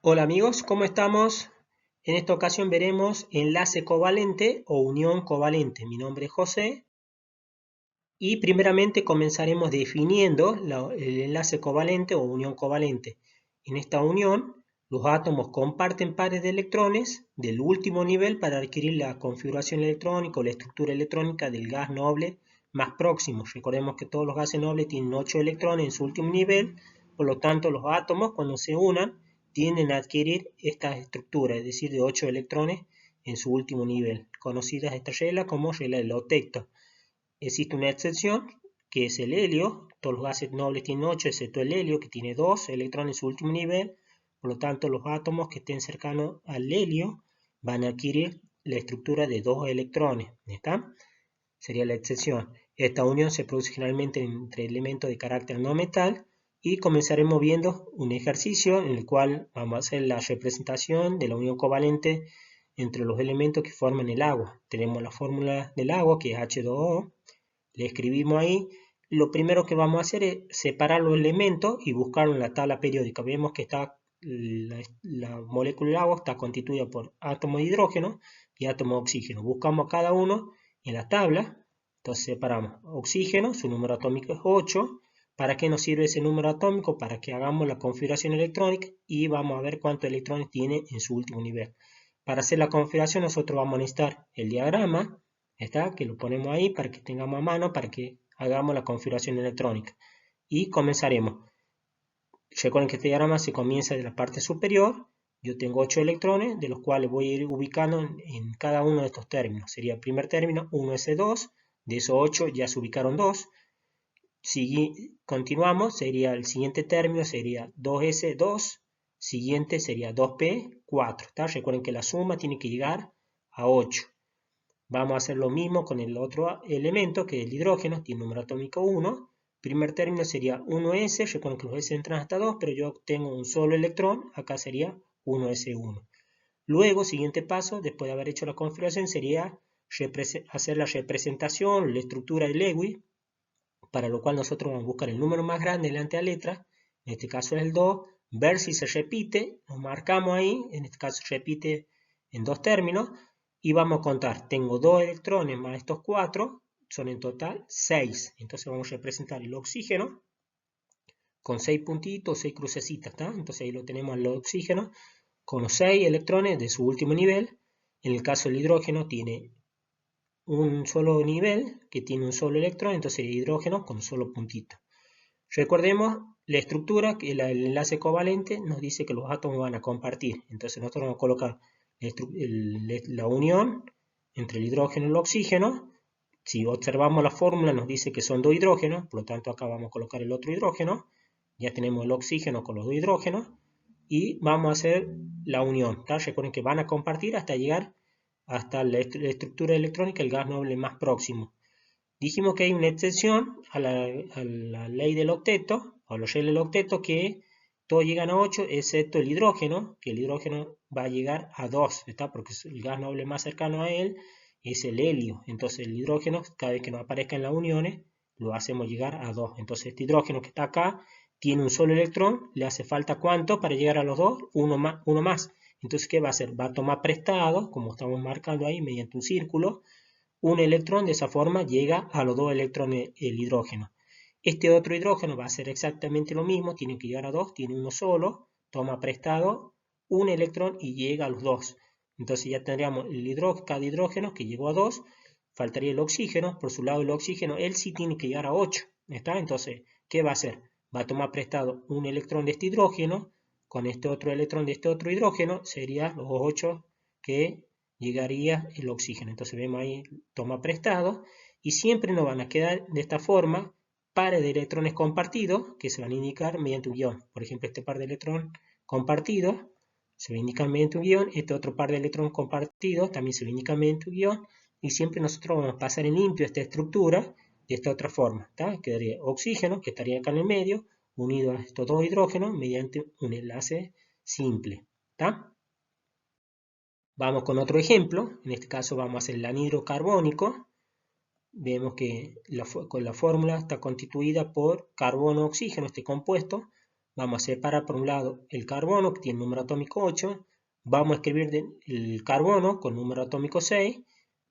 Hola amigos, ¿cómo estamos? En esta ocasión veremos enlace covalente o unión covalente. Mi nombre es José y primeramente comenzaremos definiendo el enlace covalente o unión covalente. En esta unión, los átomos comparten pares de electrones del último nivel para adquirir la configuración electrónica o la estructura electrónica del gas noble más próximo. Recordemos que todos los gases nobles tienen 8 electrones en su último nivel, por lo tanto los átomos cuando se unan tienden a adquirir esta estructura, es decir, de 8 electrones en su último nivel, conocida esta regla como regla del octeto. Existe una excepción, que es el helio. Todos los gases nobles tienen 8, excepto el helio, que tiene 2 electrones en su último nivel. Por lo tanto, los átomos que estén cercanos al helio van a adquirir la estructura de 2 electrones. ¿Está? Sería la excepción. Esta unión se produce generalmente entre elementos de carácter no metal y comenzaremos viendo un ejercicio en el cual vamos a hacer la representación de la unión covalente entre los elementos que forman el agua. Tenemos la fórmula del agua, que es H2O, le escribimos ahí. Lo primero que vamos a hacer es separar los elementos y buscarlo en la tabla periódica. Vemos que la molécula del agua está constituida por átomos de hidrógeno y átomos de oxígeno. Buscamos cada uno en la tabla. Entonces separamos oxígeno, su número atómico es 8. ¿Para qué nos sirve ese número atómico? Para que hagamos la configuración electrónica y vamos a ver cuántos electrones tiene en su último nivel. Para hacer la configuración nosotros vamos a necesitar el diagrama, ¿está? Que lo ponemos ahí para que tengamos a mano, para que hagamos la configuración electrónica. Y comenzaremos. Recuerden que este diagrama se comienza de la parte superior. Yo tengo 8 electrones, de los cuales voy a ir ubicando en cada uno de estos términos. Sería el primer término, 1s2. De esos 8 ya se ubicaron 2. Si continuamos, sería el siguiente término, sería 2s2. Siguiente sería 2p4. ¿Está? Recuerden que la suma tiene que llegar a 8. Vamos a hacer lo mismo con el otro elemento, que es el hidrógeno, tiene número atómico 1. Primer término sería 1s, recuerden que los s entran hasta 2, pero yo tengo un solo electrón, acá sería 1s1. Luego, siguiente paso, después de haber hecho la configuración, sería hacer la representación, la estructura de Lewis, para lo cual nosotros vamos a buscar el número más grande delante de la letra, en este caso es el 2, ver si se repite, lo marcamos ahí, en este caso se repite en dos términos, y vamos a contar, tengo 2 electrones más estos 4, son en total 6. Entonces vamos a representar el oxígeno con 6 puntitos, 6 crucecitas, ¿tá? Entonces ahí lo tenemos al oxígeno con los 6 electrones de su último nivel. En el caso del hidrógeno tiene un solo nivel que tiene un solo electrón, entonces el hidrógeno con un solo puntito. Recordemos la estructura, que el enlace covalente nos dice que los átomos van a compartir. Entonces nosotros vamos a colocar la unión entre el hidrógeno y el oxígeno. Si observamos la fórmula nos dice que son 2 hidrógenos, por lo tanto acá vamos a colocar el otro hidrógeno. Ya tenemos el oxígeno con los 2 hidrógenos y vamos a hacer la unión. ¿Tá? Recuerden que van a compartir hasta llegar hasta la estructura electrónica del gas noble más próximo. Dijimos que hay una excepción a la ley del octeto, o a la regla del octeto, que todos llegan a 8, excepto el hidrógeno, que el hidrógeno va a llegar a 2, ¿está? Porque el gas noble más cercano a él es el helio. Entonces el hidrógeno, cada vez que nos aparezca en las uniones, lo hacemos llegar a 2. Entonces este hidrógeno que está acá tiene un solo electrón, le hace falta ¿cuánto para llegar a los 2? Uno más. Entonces, ¿qué va a hacer? Va a tomar prestado, como estamos marcando ahí, mediante un círculo, un electrón. De esa forma llega a los 2 electrones el hidrógeno. Este otro hidrógeno va a hacer exactamente lo mismo, tiene que llegar a 2, tiene uno solo, toma prestado un electrón y llega a los 2. Entonces ya tendríamos cada hidrógeno que llegó a 2, faltaría el oxígeno, por su lado el oxígeno, él sí tiene que llegar a 8, ¿está? Entonces, ¿qué va a hacer? Va a tomar prestado un electrón de este hidrógeno, con este otro electrón de este otro hidrógeno, serían los 8 que llegaría el oxígeno. Entonces vemos ahí, toma prestado, y siempre nos van a quedar de esta forma pares de electrones compartidos que se van a indicar mediante un guión. Por ejemplo, este par de electrones compartidos se va a indicar mediante un guión, este otro par de electrones compartidos también se va a indicar mediante un guión, y siempre nosotros vamos a pasar en limpio esta estructura de esta otra forma. ¿Tá? Quedaría oxígeno, que estaría acá en el medio, unido a estos dos hidrógenos mediante un enlace simple. ¿Tá? Vamos con otro ejemplo, en este caso vamos a hacer el anhidro carbónico. Vemos que con la fórmula está constituida por carbono-oxígeno, este compuesto, Vamos a separar por un lado el carbono, que tiene número atómico 8. Vamos a escribir el carbono con número atómico 6.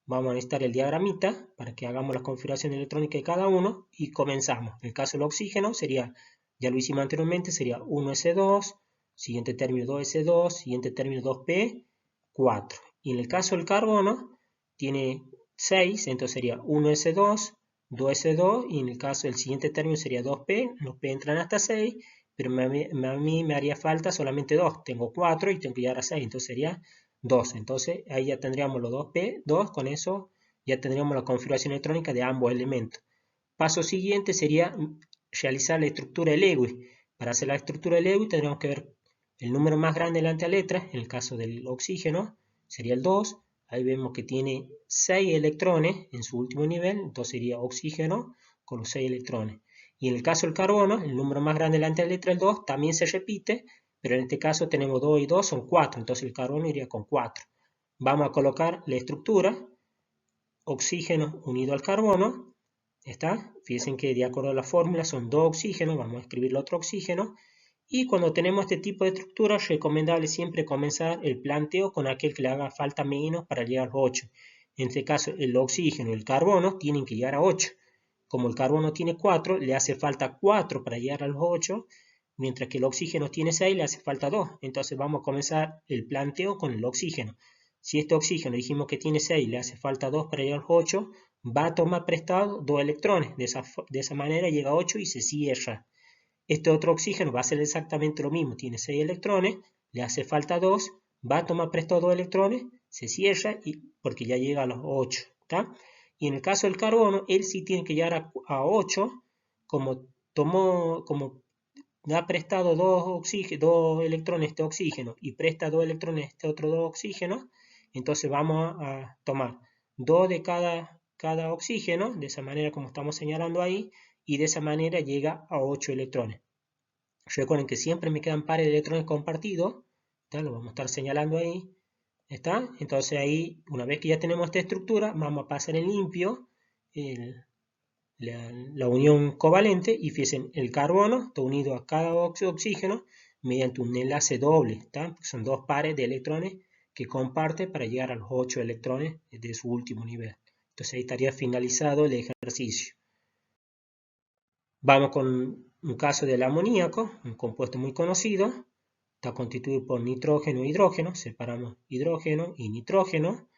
Vamos a necesitar el diagramita para que hagamos la configuración electrónica de cada uno y comenzamos. En el caso del oxígeno sería, ya lo hicimos anteriormente, sería 1s2, siguiente término 2s2, siguiente término 2p, 4. Y en el caso del carbono tiene 6, entonces sería 1s2, 2s2 y en el caso del siguiente término sería 2p, los p entran hasta 6, pero a mí me haría falta solamente 2, tengo 4 y tengo que llegar a 6, entonces sería 2. Entonces ahí ya tendríamos los 2p, 2, con eso ya tendríamos la configuración electrónica de ambos elementos. Paso siguiente sería realizar la estructura de Lewis. Para hacer la estructura de Lewis tendríamos que ver el número más grande delante de la letra, en el caso del oxígeno sería el 2, ahí vemos que tiene 6 electrones en su último nivel, entonces sería oxígeno con los 6 electrones. Y en el caso del carbono, el número más grande delante de la letra, el 2, también se repite, pero en este caso tenemos 2 y 2 son 4, entonces el carbono iría con 4. Vamos a colocar la estructura, oxígeno unido al carbono, ¿está? Fíjense que de acuerdo a la fórmula son 2 oxígenos, vamos a escribir el otro oxígeno, y cuando tenemos este tipo de estructura es recomendable siempre comenzar el planteo con aquel que le haga falta menos para llegar a los 8. En este caso el oxígeno y el carbono tienen que llegar a 8. Como el carbono tiene 4, le hace falta 4 para llegar a los 8, mientras que el oxígeno tiene 6, le hace falta 2. Entonces vamos a comenzar el planteo con el oxígeno. Si este oxígeno dijimos que tiene 6, le hace falta 2 para llegar a los 8, va a tomar prestado 2 electrones. De esa manera llega a 8 y se cierra. Este otro oxígeno va a hacer exactamente lo mismo. Tiene 6 electrones, le hace falta 2, va a tomar prestado 2 electrones, se cierra porque ya llega a los 8. ¿Está? Y en el caso del carbono, él sí tiene que llegar a 8, como da prestado 2 electrones este oxígeno y presta 2 electrones este otro 2 oxígenos, entonces vamos a tomar 2 de cada oxígeno, de esa manera como estamos señalando ahí, y de esa manera llega a 8 electrones. Recuerden que siempre me quedan pares de electrones compartidos, ¿está? Lo vamos a estar señalando ahí, ¿está? Entonces ahí, una vez que ya tenemos esta estructura, vamos a pasar en limpio la unión covalente y fíjense, el carbono está unido a cada oxígeno mediante un enlace doble, ¿está? Son 2 pares de electrones que comparte para llegar a los 8 electrones de su último nivel. Entonces ahí estaría finalizado el ejercicio. Vamos con un caso del amoníaco, un compuesto muy conocido. Está constituido por nitrógeno e hidrógeno. Separamos hidrógeno y nitrógeno.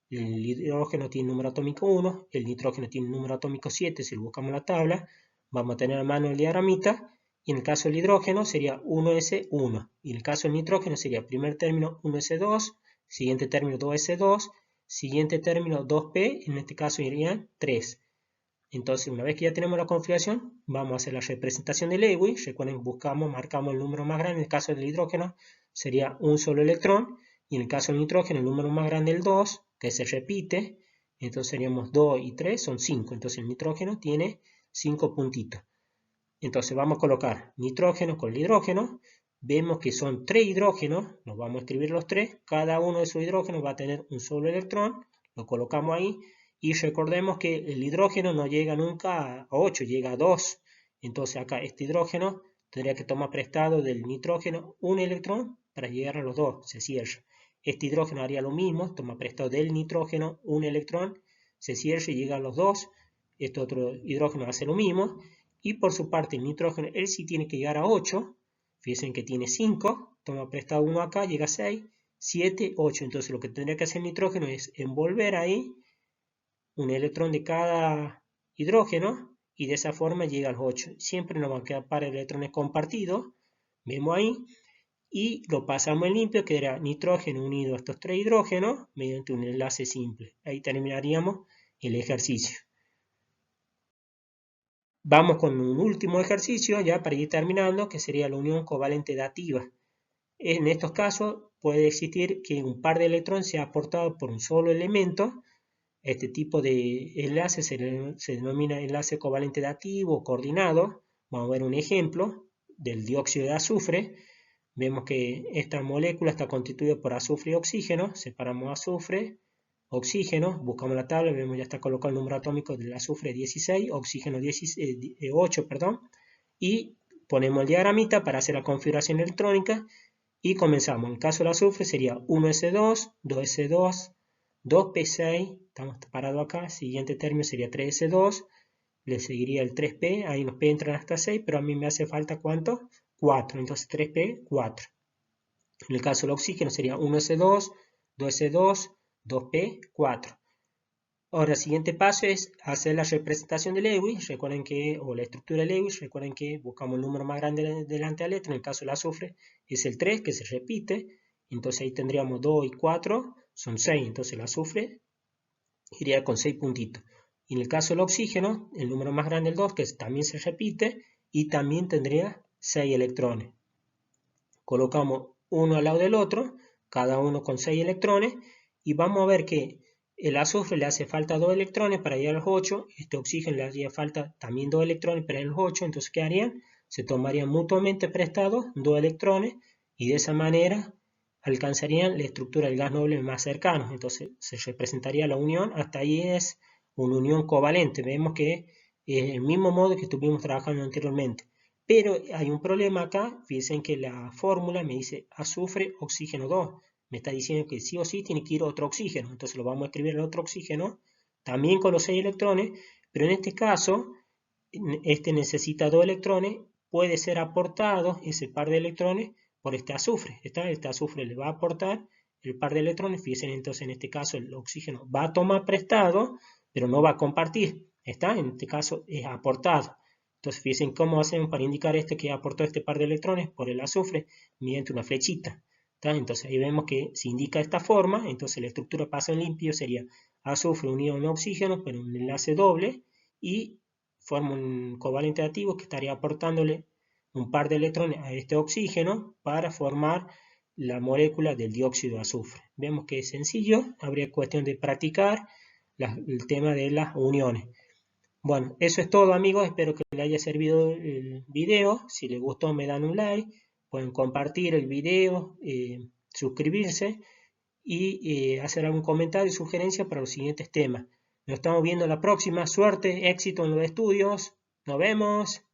El hidrógeno tiene número atómico 1, el nitrógeno tiene número atómico 7, si lo buscamos en la tabla, vamos a tener a mano el diagramita, y en el caso del hidrógeno sería 1s1, y en el caso del nitrógeno sería primer término 1s2, siguiente término 2s2, siguiente término 2p, en este caso irían 3. Entonces, una vez que ya tenemos la configuración, vamos a hacer la representación de Lewis. Recuerden, marcamos el número más grande. En el caso del hidrógeno sería un solo electrón, y en el caso del nitrógeno el número más grande es el 2, que se repite. Entonces seríamos 2 y 3 son 5. Entonces el nitrógeno tiene 5 puntitos. Entonces vamos a colocar nitrógeno con el hidrógeno. Vemos que son 3 hidrógenos, los vamos a escribir los 3. Cada uno de esos hidrógenos va a tener un solo electrón. Lo colocamos ahí. Y recordemos que el hidrógeno no llega nunca a 8, llega a 2. Entonces acá este hidrógeno tendría que tomar prestado del nitrógeno un electrón para llegar a los 2, se cierra. Este hidrógeno haría lo mismo, toma prestado del nitrógeno un electrón, se cierra y llega a los 2. Este otro hidrógeno hace lo mismo. Y por su parte el nitrógeno, él sí tiene que llegar a 8. Fíjense que tiene 5, toma prestado 1 acá, llega a 6, 7, 8. Entonces lo que tendría que hacer el nitrógeno es envolver ahí un electrón de cada hidrógeno y de esa forma llega a los 8. Siempre nos van a quedar pares de electrones compartidos, vemos ahí, y lo pasamos en limpio, que era nitrógeno unido a estos 3 hidrógenos mediante un enlace simple. Ahí terminaríamos el ejercicio. Vamos con un último ejercicio ya para ir terminando, que sería la unión covalente dativa. En estos casos puede existir que un par de electrones sea aportado por un solo elemento. Este tipo de enlace se denomina enlace covalente dativo o coordinado. Vamos a ver un ejemplo del dióxido de azufre. Vemos que esta molécula está constituida por azufre y oxígeno. Separamos azufre, oxígeno, buscamos la tabla, vemos ya está colocado el número atómico del azufre 16, oxígeno 8, perdón, y ponemos el diagramita para hacer la configuración electrónica y comenzamos. En el caso del azufre sería 1s2, 2s2, 2p6, estamos parados acá, siguiente término sería 3s2, le seguiría el 3p, ahí los p entran hasta 6, pero a mí me hace falta ¿cuánto? 4, entonces 3p, 4. En el caso del oxígeno sería 1s2, 2s2, 2p, 4. Ahora el siguiente paso es hacer la representación de Lewis, recuerden que, o la estructura de Lewis, recuerden que buscamos el número más grande delante de la letra, en el caso del azufre es el 3 que se repite, entonces ahí tendríamos 2 y 4, son 6, entonces el azufre iría con 6 puntitos. Y en el caso del oxígeno, el número más grande el 2 que también se repite y también tendría 6 electrones. Colocamos uno al lado del otro, cada uno con 6 electrones, y vamos a ver que el azufre le hace falta 2 electrones para llegar a los 8, este oxígeno le haría falta también 2 electrones para llegar a los 8, entonces ¿qué harían? Se tomarían mutuamente prestados 2 electrones y de esa manera alcanzarían la estructura del gas noble más cercano, entonces se representaría la unión, hasta ahí es una unión covalente, vemos que es el mismo modo que estuvimos trabajando anteriormente. Pero hay un problema acá, fíjense que la fórmula me dice azufre, oxígeno 2. Me está diciendo que sí o sí tiene que ir otro oxígeno. Entonces lo vamos a escribir el otro oxígeno, también con los 6 electrones, pero en este caso, este necesita 2 electrones, puede ser aportado ese par de electrones por este azufre. Este azufre le va a aportar el par de electrones, fíjense entonces en este caso el oxígeno va a tomar prestado, pero no va a compartir. En este caso es aportado. Entonces fíjense cómo hacemos para indicar que aportó este par de electrones por el azufre mediante una flechita. Entonces ahí vemos que se indica de esta forma, entonces la estructura paso en limpio sería azufre unión oxígeno, pero un enlace doble, y forma un covalente activo que estaría aportándole un par de electrones a este oxígeno para formar la molécula del dióxido de azufre. Vemos que es sencillo, habría cuestión de practicar el tema de las uniones. Bueno, eso es todo amigos, espero que les haya servido el video, si les gustó me dan un like, pueden compartir el video, suscribirse y hacer algún comentario y sugerencia para los siguientes temas. Nos estamos viendo la próxima, suerte, éxito en los estudios, nos vemos.